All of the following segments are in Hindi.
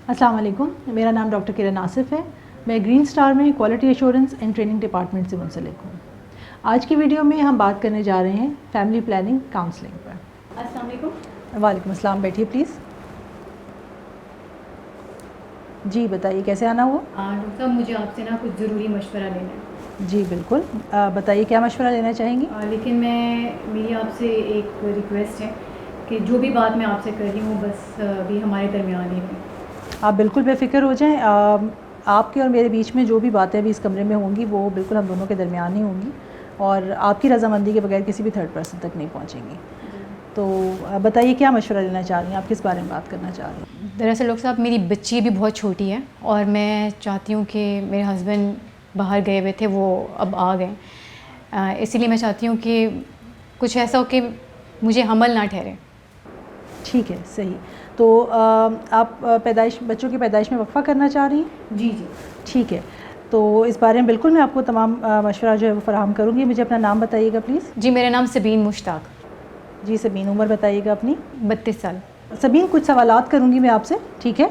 अस्सलाम वालेकुम, मेरा नाम डॉक्टर किरण आसिफ है। मैं ग्रीन स्टार में quality assurance and training department से मुंसलिक हूँ। आज की वीडियो में हम बात करने जा रहे हैं फैमिली प्लानिंग काउंसलिंग पर। अस्सलाम वालेकुम। वालेकुम अस्सलाम, बैठिए प्लीज़। जी बताइए कैसे आना हुआ? डॉक्टर साहब, मुझे आपसे ना कुछ ज़रूरी मशवरा लेना है। जी बिल्कुल, बताइए क्या मशवरा लेना चाहेंगी? लेकिन मेरी आपसे एक रिक्वेस्ट है कि जो भी बात मैं आपसे कर रही हूँ बस अभी हमारे दरमियान ही रहे। आप बिल्कुल बेफिक्र हो जाएं। आपके और मेरे बीच में जो भी बातें अभी इस कमरे में होंगी वो बिल्कुल हम दोनों के दरमियान ही होंगी और आपकी रजामंदी के बगैर किसी भी थर्ड पर्सन तक नहीं पहुँचेंगी। तो बताइए क्या मशवरा लेना चाह रही हैं, आप किस बारे में बात करना चाह रही हैं? दरअसल डॉक्टर साहब, मेरी बच्ची भी बहुत छोटी है और मैं चाहती हूँ कि मेरे हस्बैंड बाहर गए हुए थे, वो अब आ गए। इसीलिए मैं चाहती हूँ कि कुछ ऐसा हो कि मुझे हमल ना ठहरे। ठीक है, सही। तो आप बच्चों की पैदाइश में वक्फ़ा करना चाह रही हैं? जी जी। ठीक है, तो इस बारे में बिल्कुल मैं आपको तमाम मशवरा जो है वो फ़राहम करूँगी। मुझे अपना नाम बताइएगा प्लीज़। जी, मेरा नाम सबीन मुश्ताक। जी सबीन, उम्र बताइएगा अपनी। 32 साल। सबीन, कुछ सवालात करूँगी मैं आपसे, ठीक है?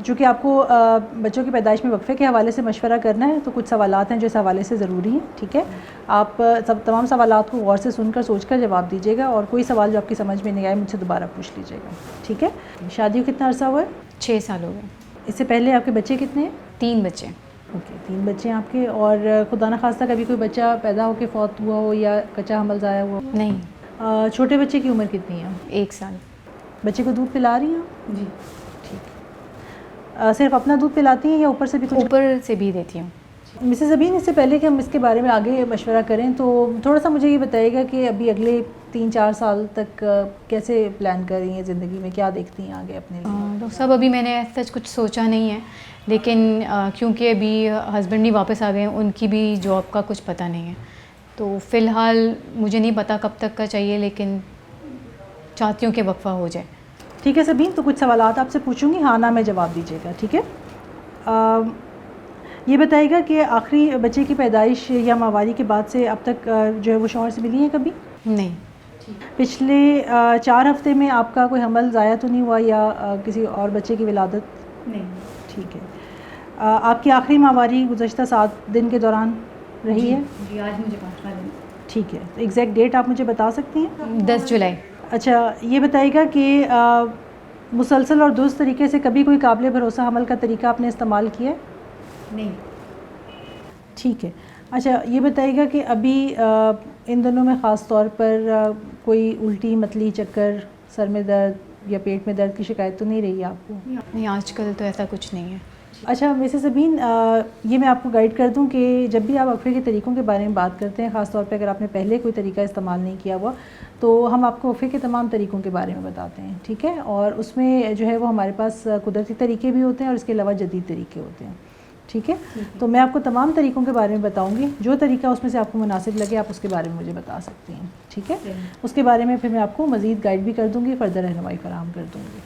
चूँकि आपको बच्चों की पैदाइश में वक्फ़े के हवाले से मशवरा करना है तो कुछ सवालात हैं जो इस हवाले से ज़रूरी हैं, ठीक है? आप तमाम सवालात को गौर से सुनकर सोचकर जवाब दीजिएगा और कोई सवाल जो आपकी समझ में नहीं आए मुझसे दोबारा पूछ लीजिएगा, ठीक है? शादी को कितना अर्सा हुआ है? 6 साल हो गए। इससे पहले आपके बच्चे कितने हैं? 3 बच्चे। ओके, 3 बच्चे हैं आपके। और खुदा न खास्ता कभी कोई बच्चा पैदा होकर फौत हुआ हो या कच्चा हमल ज़ाया हुआ हो? नहीं। छोटे बच्चे की उम्र कितनी है? 1 साल। बच्चे को दूध पिला रही हैं आप? जी। ठीक। सिर्फ अपना दूध पिलाती हैं या ऊपर से भी कुछ? ऊपर से भी देती हूँ। मिसेस अबीन, इससे पहले कि हम इसके बारे में आगे मशवरा करें तो थोड़ा सा मुझे ये बताइएगा कि अभी अगले 3-4 साल तक कैसे प्लान कर रही हैं ज़िंदगी में, क्या देखती हैं आगे अपने लिए? डॉक्टर साहब, अभी मैंने सच कुछ सोचा नहीं है, लेकिन क्योंकि अभी हस्बैंड भी वापस आ गए हैं, उनकी भी जॉब का कुछ पता नहीं है, तो फ़िलहाल मुझे नहीं पता कब तक का चाहिए, लेकिन चाहती हूँ कि वक्फ़ा हो जाए। ठीक है सबीन, तो कुछ सवालात आपसे पूछूंगी, हाँ ना में जवाब दीजिएगा, ठीक है? ये बताइएगा कि आखिरी बच्चे की पैदाइश या माहवारी के बाद से अब तक जो है वो शौहर से मिली हैं कभी? नहीं। पिछले 4 हफ्ते में आपका कोई हमल ज़ाया तो नहीं हुआ या किसी और बच्चे की विलादत? नहीं। ठीक है। आपकी आखिरी माहवारी गुज़श्ता 7 दिन के दौरान रही है? जी, आज मुझे 5वां दिन। ठीक है, तो एग्जैक्ट डेट आप मुझे बता सकती हैं? 10 जुलाई। अच्छा, ये बताइएगा कि मुसलसल और दुरुस्त तरीके से कभी कोई काबिल भरोसा हमल का तरीका आपने इस्तेमाल किया है? नहीं। ठीक है। अच्छा, ये बताइएगा कि अभी इन दिनों में ख़ास तौर पर कोई उल्टी, मतली, चक्कर, सर में दर्द या पेट में दर्द की शिकायत तो नहीं रही है आपको? नहीं, आजकल तो ऐसा कुछ नहीं है। अच्छा मिसेस अबीन, ये मैं आपको गाइड कर दूं कि जब भी आप वक्फे के तरीक़ों के बारे में बात करते हैं, ख़ास तौर पे अगर आपने पहले कोई तरीका इस्तेमाल नहीं किया हुआ, तो हम आपको वक्फे के तमाम तरीक़ों के बारे में बताते हैं, ठीक है? और उसमें जो है वो हमारे पास कुदरती तरीके भी होते हैं और इसके अलावा जदीद तरीके होते हैं, ठीक है? तो मैं आपको तमाम तरीक़ों के बारे में बताऊँगी, जो तरीका उसमें से आपको मुनासिब लगे आप उसके बारे में मुझे बता सकती हैं, ठीक है? उसके बारे में फिर मैं आपको मज़ीद गाइड भी कर दूँगी, फ़र्दर रहनुमाई फराहम कर दूँगी।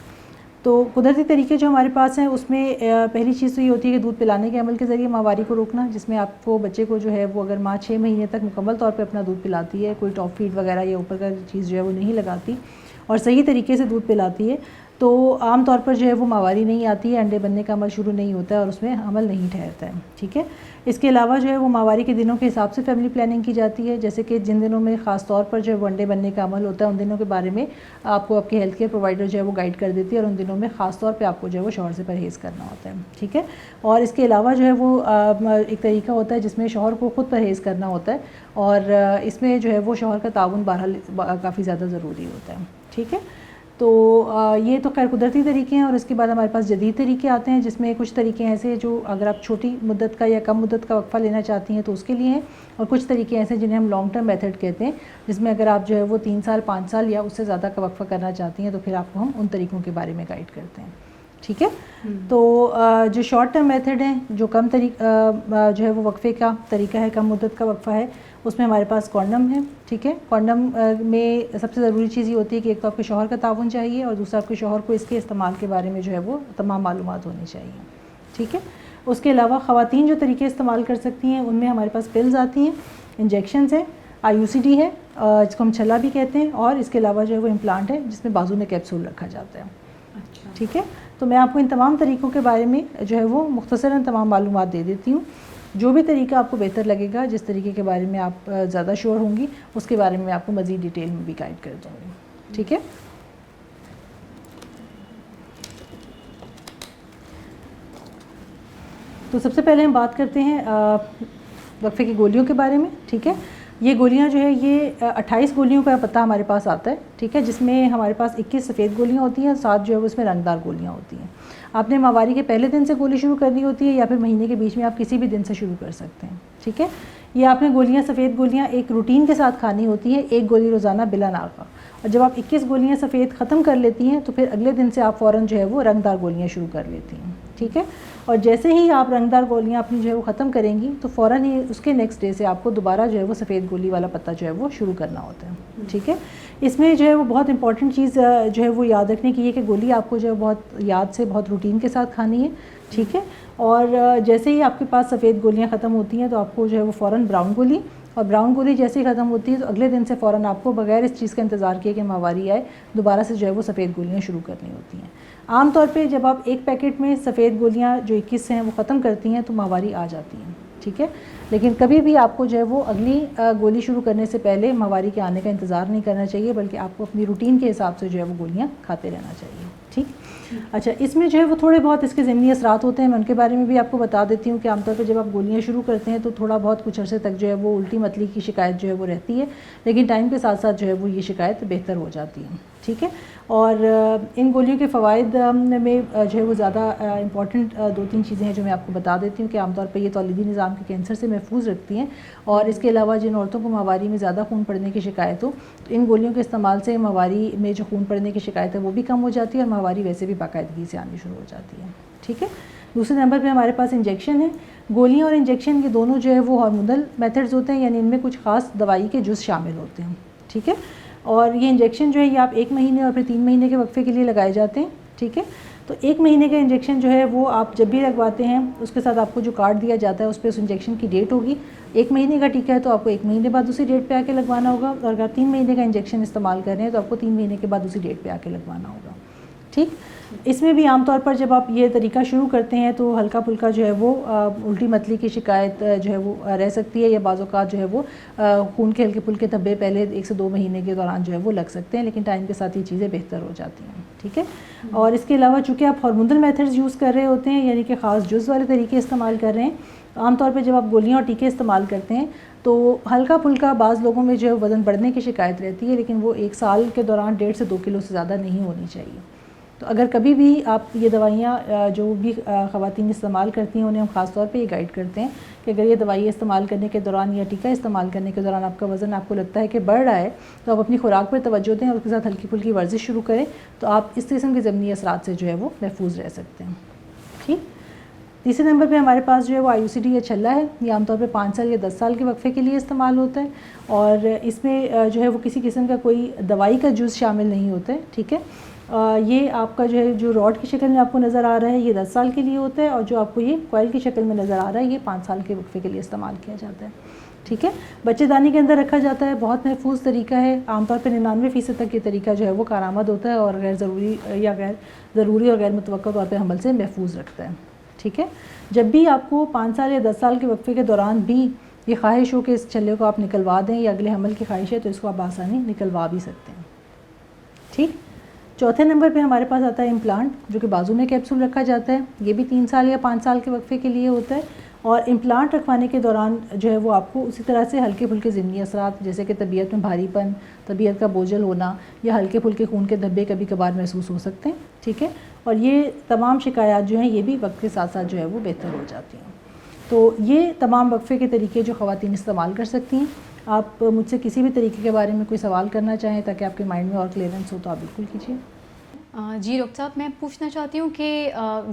तो कुदरती तरीके जो हमारे पास हैं उसमें पहली चीज़ तो ये होती है कि दूध पिलाने के अमल के ज़रिए माहवारी को रोकना, जिसमें आपको बच्चे को जो है वो अगर माँ 6 महीने तक मुकम्मल तौर पे अपना दूध पिलाती है, कोई टॉप फीड वगैरह या ऊपर का चीज़ जो है वो नहीं लगाती और सही तरीके से दूध पिलाती है, तो आम तौर पर जो है वो माहवारी नहीं आती है, अंडे बनने का अमल शुरू नहीं होता है और उसमें अमल नहीं ठहरता है, ठीक है? इसके अलावा जो है वो माहवारी के दिनों के हिसाब से फैमिली प्लानिंग की जाती है, जैसे कि जिन दिनों में ख़ास तौर पर जो है वो अंडे बनने का अमल होता है उन दिनों के बारे में आपको आपके हेल्थ केयर प्रोवाइडर जो है वो गाइड कर देती है और उन दिनों में ख़ास तौर पे आपको जो है वो शौहर से परहेज़ करना होता है, ठीक है? और इसके अलावा जो है वो एक तरीका होता है जिसमें शौहर को ख़ुद परहेज़ करना होता है और इसमें जो है वो शौहर का ताउन बहरहाल काफ़ी ज़्यादा ज़रूरी होता है, ठीक है? तो ये तो खैर कुदरती तरीके हैं और इसके बाद हमारे पास जदीद तरीके आते हैं, जिसमें कुछ तरीके ऐसे जो अगर आप छोटी मुद्दत का या कम मुद्दत का वक्फ़ा लेना चाहती हैं तो उसके लिए हैं, और कुछ तरीके ऐसे जिन्हें हम लॉन्ग टर्म मेथड कहते हैं, जिसमें अगर आप जो है वो 3 साल, 5 साल या उससे ज़्यादा का वक्फ़ा करना चाहती हैं तो फिर आपको हम उन तरीक़ों के बारे में गाइड करते हैं, ठीक है? तो जो शॉर्ट टर्म मेथड है, जो कम जो है वो वक्फ़े का तरीका है, कम मुद्दत का वक्फ़ा है, उसमें हमारे पास कॉन्डम है, ठीक है? कॉन्डम में सबसे ज़रूरी चीज़ ये होती है कि एक तो आपके शौहर का ताउन चाहिए और दूसरा आपके शौहर को इसके इस्तेमाल के बारे में जो है वो तमाम मालूमात होनी चाहिए, ठीक है? उसके अलावा ख़वातीन जो तरीके इस्तेमाल कर सकती हैं उनमें हमारे पास पिल्स आती हैं, इंजेक्शंस हैं, IUCD है जिसको हम छल्ला भी कहते हैं, और इसके अलावा जो है वो इम्प्लांट है जिसमें बाजू में कैप्सूल रखा जाता है, अच्छा। ठीक है, तो मैं आपको इन तमाम तरीक़ों के बारे में जो है वो मुख्तसरन तमाम मालूमात दे देती हूँ। जो भी तरीका आपको बेहतर लगेगा, जिस तरीके के बारे में आप ज़्यादा श्योर होंगी, उसके बारे में मैं आपको मज़ीद डिटेल में भी गाइड कर दूँगी। ठीक है, तो सबसे पहले हम बात करते हैं वक्फे की गोलियों के बारे में। ठीक है, ये गोलियां जो है ये 28 गोलियों का पता हमारे पास आता है। ठीक है, जिसमें हमारे पास 21 सफ़ेद गोलियां होती हैं, 7 जो है उसमें रंगदार गोलियां होती हैं। आपने माहवारी के पहले दिन से गोली शुरू करनी होती है या फिर महीने के बीच में आप किसी भी दिन से शुरू कर सकते हैं। ठीक है, ये आपने गोलियाँ, सफ़ेद गोलियाँ एक रूटीन के साथ खानी होती है, 1 गोली रोज़ाना बिला नागा। और जब आप 21 गोलियाँ सफ़ेद ख़त्म कर लेती हैं तो फिर अगले दिन से आप फ़ौरन जो है वो रंगदार गोलियाँ शुरू कर लेती हैं। ठीक है, और जैसे ही आप रंगदार गोलियाँ अपनी जो है वो ख़त्म करेंगी तो फ़ौरन ही उसके नेक्स्ट डे से आपको दोबारा जो है वो सफ़ेद गोली वाला पत्ता जो है वो शुरू करना होता है। ठीक है, इसमें जो है वो बहुत इंपॉर्टेंट चीज़ जो है वो याद रखने की है कि गोली आपको जो है बहुत याद से, बहुत रूटीन के साथ खानी है। ठीक है, और जैसे ही आपके पास सफ़ेद गोलियाँ ख़त्म होती हैं तो आपको जो है वो फ़ौरन ब्राउन गोली, और ब्राउन गोली जैसे ही ख़त्म होती है तो अगले दिन से फ़ौरन आपको बगैर इस चीज़ का इंतज़ार किए कि माहवारी आए, दोबारा से जो है वो सफ़ेद गोलियाँ शुरू करनी होती हैं। आम तौर पे जब आप एक पैकेट में सफ़ेद गोलियाँ जो 21 हैं वो ख़त्म करती हैं तो माहवारी आ जाती हैं। ठीक है, लेकिन कभी भी आपको जो है वो अगली गोली शुरू करने से पहले माहवारी के आने का इंतज़ार नहीं करना चाहिए, बल्कि आपको अपनी रूटीन के हिसाब से जो है वो गोलियाँ खाते रहना चाहिए। ठीक, अच्छा, इसमें जो है वो थोड़े बहुत इसके ज़िमनी असरात होते हैं, मैं उनके बारे में भी आपको बता देती हूँ कि आमतौर पर जब आप गोलियाँ शुरू करते हैं तो थोड़ा बहुत कुछ अरसे तक जो है वो उल्टी मतली की शिकायत जो है वो रहती है, लेकिन टाइम के साथ साथ जो है वो ये शिकायत बेहतर हो जाती है। ठीक है, और इन गोलियों के फ़वाइद में जो है वो ज़्यादा इंपॉर्टेंट 2-3 चीज़ें हैं जो मैं आपको बता देती हूँ कि आमतौर पर ये तौलीदी निज़ाम के कैंसर से महफूज रखती हैं। और इसके अलावा जिन औरतों को माहवारी में ज़्यादा खून पड़ने की शिकायत हो तो इन गोलियों के इस्तेमाल से माहवारी में जो खून पड़ने की शिकायत है वो भी कम हो जाती है और माहवारी वैसे भी बाकायदगी से आनी शुरू हो जाती है। ठीक है, दूसरे नंबर पे हमारे पास इंजेक्शन है। गोलियाँ और इंजेक्शन ये दोनों जो है वो हार्मोनल मेथड्स होते हैं, यानी इनमें कुछ ख़ास दवाई के जुज़ शामिल होते हैं। ठीक है, और ये इंजेक्शन जो है ये आप 1 महीने और फिर 3 महीने के वक्फे के लिए लगाए जाते हैं। ठीक है, तो 1 महीने का इंजेक्शन जो है वो आप जब भी लगवाते हैं उसके साथ आपको जो कार्ड दिया जाता है उस पर उस इंजेक्शन की डेट होगी। 1 महीने का टीका है तो आपको 1 महीने बाद उसी डेट पे आके लगवाना होगा, और अगर 3 महीने का इंजेक्शन इस्तेमाल कर रहे हैं तो आपको 3 महीने के बाद उसी डेट पे आके लगवाना होगा। ठीक, इसमें भी आमतौर पर जब आप ये तरीका शुरू करते हैं तो हल्का फुल्का जो है वो उल्टी मतली की शिकायत जो है वो रह सकती है, या बाज़ औक़ात जो है वो खून के हल्के फुल्के धब्बे पहले 1 से 2 महीने के दौरान जो है वो लग सकते हैं, लेकिन टाइम के साथ ये चीज़ें बेहतर हो जाती हैं। ठीक है, और इसके अलावा चूँकि आप हार्मोनल मेथड्स यूज़ कर रहे होते हैं, यानी कि ख़ास जुज़ वाले तरीके इस्तेमाल कर रहे हैं, आमतौर पर जब आप गोलियाँ और टीके इस्तेमाल करते हैं तो हल्का फुल्का बाज़ लोगों में जो है वज़न बढ़ने की शिकायत रहती है, लेकिन वो 1 साल के दौरान 1.5 से 2 किलो से ज़्यादा नहीं होनी चाहिए। तो अगर कभी भी आप ये दवाइयाँ जो भी ख़वातीन इस्तेमाल करती हैं उन्हें हम ख़ास तौर पे ये गाइड करते हैं कि अगर ये दवाई इस्तेमाल करने के दौरान या टीका इस्तेमाल करने के दौरान आपका वज़न आपको लगता है कि बढ़ रहा है तो आप अपनी खुराक पर तवज्जो दें और उसके साथ हल्की फुल्की वर्जिश शुरू करें, तो आप इस किस्म के ज़मनी असरात से जो है वो महफूज रह सकते हैं। ठीक, तीसरे नंबर पे हमारे पास जो है वो IUCD या छल्ला है। ये आमतौर पे 5 साल या 10 साल के वक्फे के लिए इस्तेमाल होता है, और इसमें जो है वो किसी किस्म का कोई दवाई का जुज़ शामिल नहीं होता है। ठीक है, ये आपका जो है जो रॉड की शक्ल में आपको नज़र आ रहा है ये 10 साल के लिए होता है, और जो आपको ये कॉइल की शक्ल में नज़र आ रहा है ये 5 साल के वक्फे के लिए इस्तेमाल किया जाता है। ठीक है, बच्चेदानी के अंदर रखा जाता है, बहुत महफूज तरीका है। आमतौर पर 99% तक ये तरीका जो है वो कारआमद होता है और गैर ज़रूरी या गैर ज़रूरी और गैर मुतवक्का तौर पर हमल से महफूज रखता है। ठीक है, जब भी आपको 5 साल या 10 साल के वक्फे के दौरान भी ये ख्वाहिश हो कि इस छल्ले को आप निकलवा दें या अगले हमल की ख्वाहिश है तो इसको आप आसानी निकलवा भी सकते हैं। ठीक, चौथे नंबर पे हमारे पास आता है इम्प्लांट, जो कि बाजू में कैप्सूल रखा जाता है। ये भी 3 साल या 5 साल के वक्फे के लिए होता है, और इम्प्लांट रखवाने के दौरान जो है वो आपको उसी तरह से हल्के फुल्के ज़िमनी असरात जैसे कि तबीयत में भारीपन, तबीयत का बोझल होना या हल्के फुल्के खून के धब्बे कभी कभार महसूस हो सकते हैं। ठीक है, और ये तमाम शिकायत जो हैं ये भी वक्त के साथ साथ जो है वो बेहतर हो जाती हैं। तो ये तमाम वक्फे के तरीके जो ख़वातीन इस्तेमाल कर सकती हैं। आप मुझसे किसी भी तरीके के बारे में कोई सवाल करना चाहें ताकि आपके माइंड में और क्लियरेंस हो तो आप बिल्कुल कीजिए। जी डॉक्टर साहब, मैं पूछना चाहती हूँ कि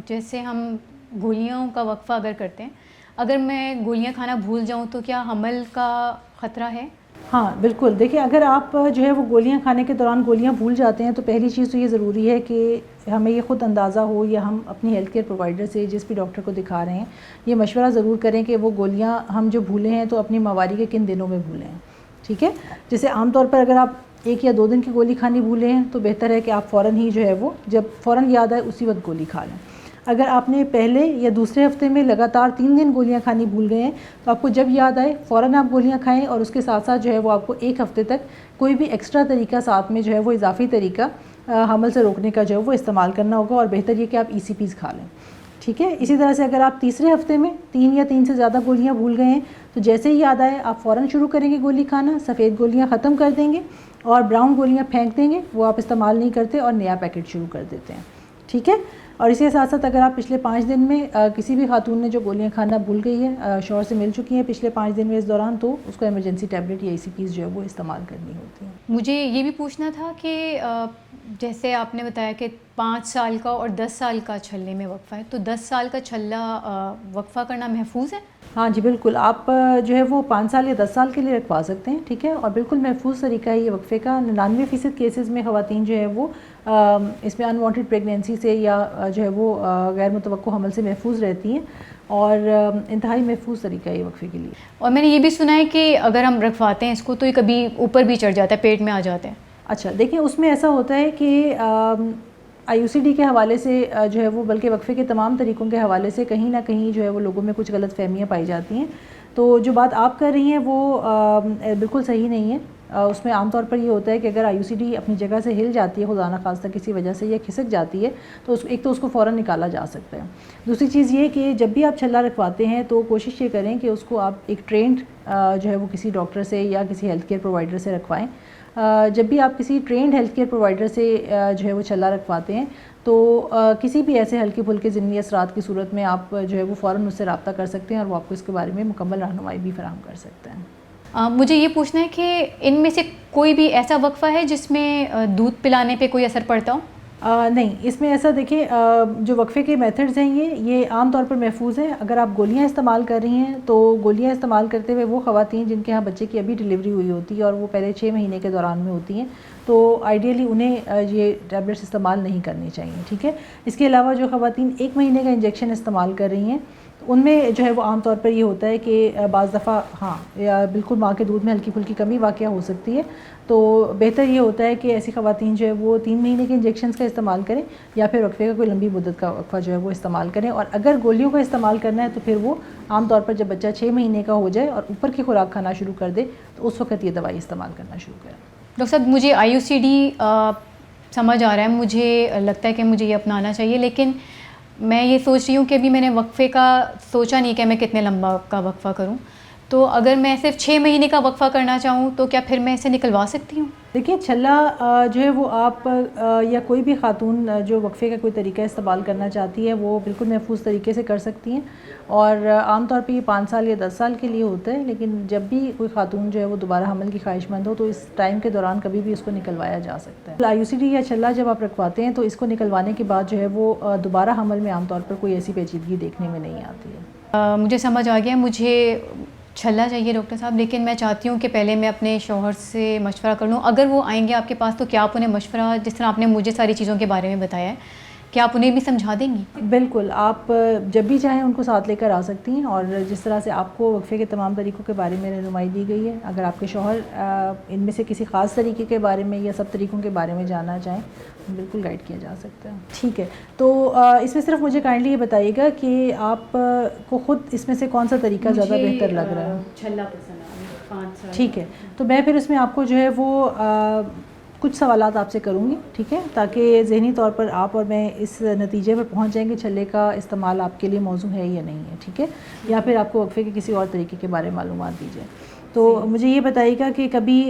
जैसे हम गोलियों का वक्फ़ा अगर करते हैं, अगर मैं गोलियाँ खाना भूल जाऊँ तो क्या हमल का ख़तरा है? हाँ बिल्कुल, देखिए अगर आप जो है वो गोलियाँ खाने के दौरान गोलियाँ भूल जाते हैं तो पहली चीज़ तो ये ज़रूरी है कि हमें ये ख़ुद अंदाज़ा हो या हम अपनी हेल्थ केयर प्रोवाइडर से जिस भी डॉक्टर को दिखा रहे हैं ये मशवरा ज़रूर करें कि वो गोलियाँ हम जो भूले हैं तो अपनी माहवारी के किन दिनों में भूलें हैं। ठीक है, जैसे आमतौर पर अगर आप 1 या 2 दिन की गोली खानी भूले हैं तो बेहतर है कि आप फ़ौरन ही जो है वो जब फ़ौरन याद आए उसी वक्त गोली खा लें। अगर आपने पहले या दूसरे हफ्ते में लगातार 3 दिन गोलियां खानी भूल गए हैं तो आपको जब याद आए फ़ौरन आप गोलियां खाएं, और उसके साथ साथ जो है वो आपको 1 हफ्ते तक कोई भी एक्स्ट्रा तरीका साथ में जो है वो इजाफी तरीका हमल से रोकने का जो है वो इस्तेमाल करना होगा, और बेहतर ये कि आप ECPs खा लें। ठीक है। इसी तरह से अगर आप तीसरे हफ्ते में 3 या 3 से ज़्यादा गोलियां भूल गए हैं तो जैसे ही याद आए आप फ़ौरन शुरू करेंगे गोली खाना, सफ़ेद गोलियां ख़त्म कर देंगे और ब्राउन गोलियां फेंक देंगे, वो आप इस्तेमाल नहीं करते और नया पैकेट शुरू कर देते हैं। ठीक है। और इसके साथ साथ अगर आप पिछले 5 दिन में किसी भी खातून ने जो गोलियां खाना भूल गई है, शौहर से मिल चुकी हैं पिछले 5 दिन में इस दौरान, तो उसको इमरजेंसी टैबलेट या ECPs जो है वो इस्तेमाल करनी होती है। मुझे ये भी पूछना था कि जैसे आपने बताया कि 5 साल का और 10 साल का छल्ले में वक्फ़ा है, तो 10 साल का छल्ला वक्फ़ा करना महफूज है? हाँ जी बिल्कुल, आप जो है वो 5 साल या 10 साल के लिए रखवा सकते हैं। ठीक है। और बिल्कुल महफूज तरीका है ये वक्फ़े का। 99% केसेस में ख़वातीन जो है वो इसमें अनवांटेड प्रेगनेंसी से या जो है वो गैर मुतवक्को हमल से महफूज रहती हैं, और इंतहाई महफूज तरीका है ये वक्फ़े के लिए। और मैंने ये भी सुना है कि अगर हम रखवाते हैं इसको तो ये कभी ऊपर भी चढ़ जाता है, पेट में आ जाता है। अच्छा देखिए, उसमें ऐसा होता है कि IUCD के हवाले से जो है वो, बल्कि वक्फ़े के तमाम तरीक़ों के हवाले से कहीं ना कहीं जो है वो लोगों में कुछ गलत फहमियाँ पाई जाती हैं। तो जो बात आप कर रही हैं वो बिल्कुल सही नहीं है। उसमें आमतौर पर ये होता है कि अगर IUCD अपनी जगह से हिल जाती है खुदा न खास्ता किसी वजह से या खिसक जाती है तो एक तो उसको फ़ौरन निकाला जा सकता है। दूसरी चीज़ ये कि जब भी आप छल्ला रखवाते हैं तो कोशिश ये करें कि उसको आप एक ट्रेंड जो है वो किसी डॉक्टर से या किसी हेल्थ केयर प्रोवाइडर से रखवाएँ। जब भी आप किसी ट्रेंड हेल्थ केयर प्रोवाइडर से जो है वो छल्ला रखवाते हैं तो किसी भी ऐसे हल्के फुल्के ज़िमनी असरात की सूरत में आप जो है वो फ़ौरन उससे रब्ता कर सकते हैं और वो आपको इसके बारे में मुकम्मल रहनुमाई भी फराहम कर सकते हैं। मुझे ये पूछना है कि इनमें से कोई भी ऐसा वक्फ़ा है जिसमें दूध पिलाने पे कोई असर पड़ता हो? नहीं, इसमें ऐसा देखिए, जो वक्फ़े के मेथड्स हैं ये आम तौर पर महफूज हैं। अगर आप गोलियां इस्तेमाल कर रही हैं तो गोलियां इस्तेमाल करते हुए वो ख़वातीन जिनके यहाँ बच्चे की अभी डिलीवरी हुई होती है और वो पहले 6 महीने के दौरान में होती हैं तो आइडियली उन्हें ये टैबलेट्स इस्तेमाल नहीं करनी चाहिए। ठीक है। इसके अलावा जो ख़वातीन 1 महीने का इंजेक्शन इस्तेमाल कर रही हैं उनमें जो है वो आम तौर पर ये होता है कि बाज़ दफ़ा हाँ या बिल्कुल माँ के दूध में हल्की फुल्की कमी वाक़या हो सकती है। तो बेहतर ये होता है कि ऐसी ख़वातीन जो है वो 3 महीने के इंजेक्शन्स का इस्तेमाल करें या फिर वक्फ़े का कोई लंबी मुद्दत का वक्फ़ा जो है वो इस्तेमाल करें। और अगर गोलियों का इस्तेमाल करना है तो फिर वो आम तौर पर जब बच्चा 6 महीने का हो जाए और ऊपर की खुराक खाना शुरू कर दे तो उस वक्त ये दवाई इस्तेमाल करना शुरू करें। डॉक्टर साहब, मुझे IUCD समझ आ रहा है, मुझे लगता है कि मुझे ये अपनाना चाहिए, लेकिन मैं ये सोच रही हूँ कि अभी मैंने वक्फ़े का सोचा नहीं कि मैं कितने लंबा का वक्फ़ा करूँ। तो अगर मैं सिर्फ 6 महीने का वक्फ़ा करना चाहूँ तो क्या फिर मैं इसे निकलवा सकती हूँ? देखिए, छल्ला जो है वो आप या कोई भी खातून जो वक्फ़े का कोई तरीका इस्तेमाल करना चाहती है वो बिल्कुल महफूज तरीके से कर सकती हैं। और आमतौर पे ये 5 साल या 10 साल के लिए होता है, लेकिन जब भी कोई खातून जो है वो दोबारा हमल की ख्वाहिशमंद हो तो इस टाइम के दौरान कभी भी इसको निकलवाया जा सकता है। IUCD या छल्ला जब आप रखवाते हैं तो इसको निकलवाने के बाद जो है वो दोबारा हमल में आमतौर पर कोई ऐसी पेचीदगी देखने में नहीं आती है। मुझे समझ आ गया, मुझे छल्ला चाहिए डॉक्टर साहब, लेकिन मैं चाहती हूँ कि पहले मैं अपने शौहर से मशवरा कर लूँ। अगर वो आएंगे आपके पास तो क्या आप उन्हें मशवरा, जिस तरह आपने मुझे सारी चीज़ों के बारे में बताया है, क्या आप उन्हें भी समझा देंगी? बिल्कुल, आप जब भी चाहें उनको साथ लेकर आ सकती हैं। और जिस तरह से आपको वक्फ़े के तमाम तरीक़ों के बारे में रहनुमाई दी गई है, अगर आपके शौहर इनमें से किसी ख़ास तरीके के बारे में या सब तरीक़ों के बारे में जानना चाहें बिल्कुल गाइड किया जा सकता है। ठीक है। तो इसमें सिर्फ मुझे काइंडली ये बताइएगा कि आप को ख़ुद इसमें से कौन सा तरीका ज़्यादा बेहतर लग रहा है? छल्ला पसंद है, 5 साल। ठीक है। तो मैं फिर उसमें आपको जो है वो कुछ सवालात आपसे करूँगी, ठीक है, ताकि ज़हनी तौर पर आप और मैं इस नतीजे पर पहुँच जाएंगे छल्ले का इस्तेमाल आपके लिए मौजू है या नहीं है। ठीक है। या फिर आपको वक्फ़े के किसी और तरीके के बारे में मालूमात दी जाए। तो मुझे ये बताइएगा कि कभी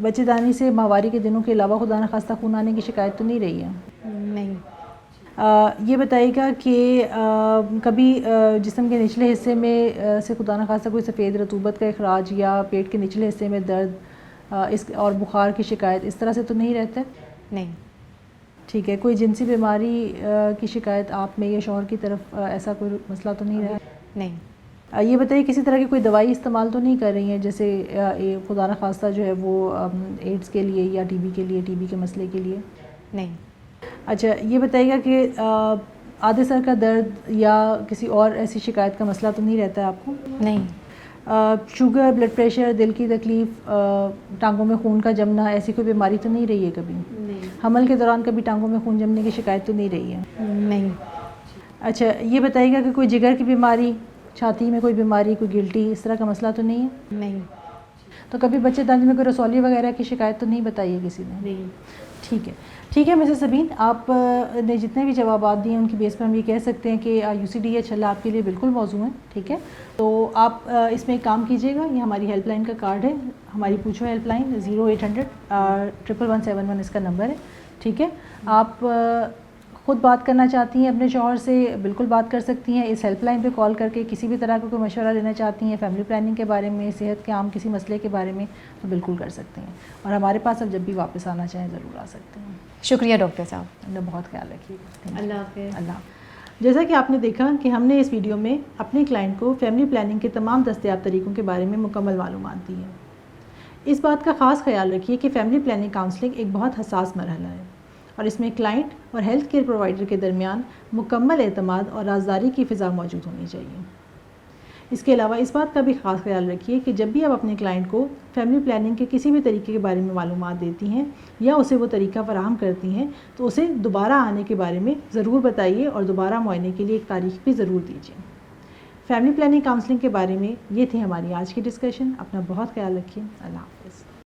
बच्चेदानी से माहवारी के दिनों के अलावा खुदा न खास्ता खून आने की शिकायत तो नहीं रही है? नहीं। ये बताइएगा कि कभी जिस्म के निचले हिस्से में से खुदा न खास्ता कोई सफ़ेद रतूबत का इखराज या पेट के निचले हिस्से में दर्द इस और बुखार की शिकायत इस तरह से तो नहीं रहता? नहीं। ठीक है। कोई जिनसी बीमारी की शिकायत आप में या शौहर की तरफ ऐसा कोई मसला तो नहीं रहा? नहीं। ये बताइए, किसी तरह की कोई दवाई इस्तेमाल तो नहीं कर रही हैं, जैसे खुदा न खास्ता जो है वो एड्स के लिए या टीबी के लिए, टीबी के मसले के लिए? नहीं। अच्छा, ये बताइएगा कि आधे सर का दर्द या किसी और ऐसी शिकायत का मसला तो नहीं रहता है आपको? नहीं। शुगर, ब्लड प्रेशर, दिल की तकलीफ़, टांगों में खून का जमना, ऐसी कोई बीमारी तो नहीं रही है कभी? नहीं। हमल के दौरान कभी टांगों में खून जमने की शिकायत तो नहीं रही है? नहीं। अच्छा, ये बताइएगा कि कोई जिगर की बीमारी, छाती में कोई बीमारी, कोई गिल्टी, इस तरह का मसला तो नहीं है? नहीं। तो कभी बच्चेदानी में कोई रसौली वगैरह की शिकायत तो नहीं बताई है किसी ने? नहीं। ठीक है मिसेस सबीन, आप ने जितने भी जवाब दिए उनकी बेस पर हम ये कह सकते हैं कि UCD छल्ला आपके लिए बिल्कुल मौजू है। ठीक है, तो आप इसमें एक काम कीजिएगा, ये हमारी हेल्पलाइन का कार्ड है, हमारी पूछो हेल्पलाइन 0800 11171 इसका नंबर है। ठीक है, आप खुद बात करना चाहती हैं अपने शौहर से, बिल्कुल बात कर सकती हैं। इस हेल्पलाइन पे कॉल करके किसी भी तरह का कोई मशवरा लेना चाहती हैं, फैमिली प्लानिंग के बारे में, सेहत के आम किसी मसले के बारे में, तो बिल्कुल कर सकते हैं। और हमारे पास अब जब भी वापस आना चाहें ज़रूर आ सकते हैं। शुक्रिया डॉक्टर साहब। अपना बहुत ख्याल रखिएगा। अल्लाह हाफ़िज़। अल्लाह। जैसा कि आपने देखा कि हमने इस वीडियो में अपने क्लाइंट को फैमिली प्लानिंग के तमाम दस्तयाब तरीक़ों के बारे में मुकम्मल मालूमात दी है। इस बात का ख़ास ख्याल रखिए कि फैमिली प्लानिंग काउंसलिंग एक बहुत हसास मरहला है और इसमें क्लाइंट और हेल्थ केयर प्रोवाइडर के दरमियान मुकम्मल एतमाद और राज़दारी की फ़िज़ा मौजूद होनी चाहिए। इसके अलावा इस बात का भी ख़ास ख्याल रखिए कि जब भी आप अपने क्लाइंट को फैमिली प्लानिंग के किसी भी तरीके के बारे में मालूमात देती हैं या उसे वो तरीका फ़राहम करती हैं तो उसे दोबारा आने के बारे में ज़रूर बताइए और दोबारा मुआयने के लिए एक तारीख भी ज़रूर दीजिए। फैमिली प्लानिंग काउंसलिंग के बारे में ये थी हमारी आज की डिस्कशन। अपना बहुत ख्याल रखिए। अल्लाह हाफ़िज़।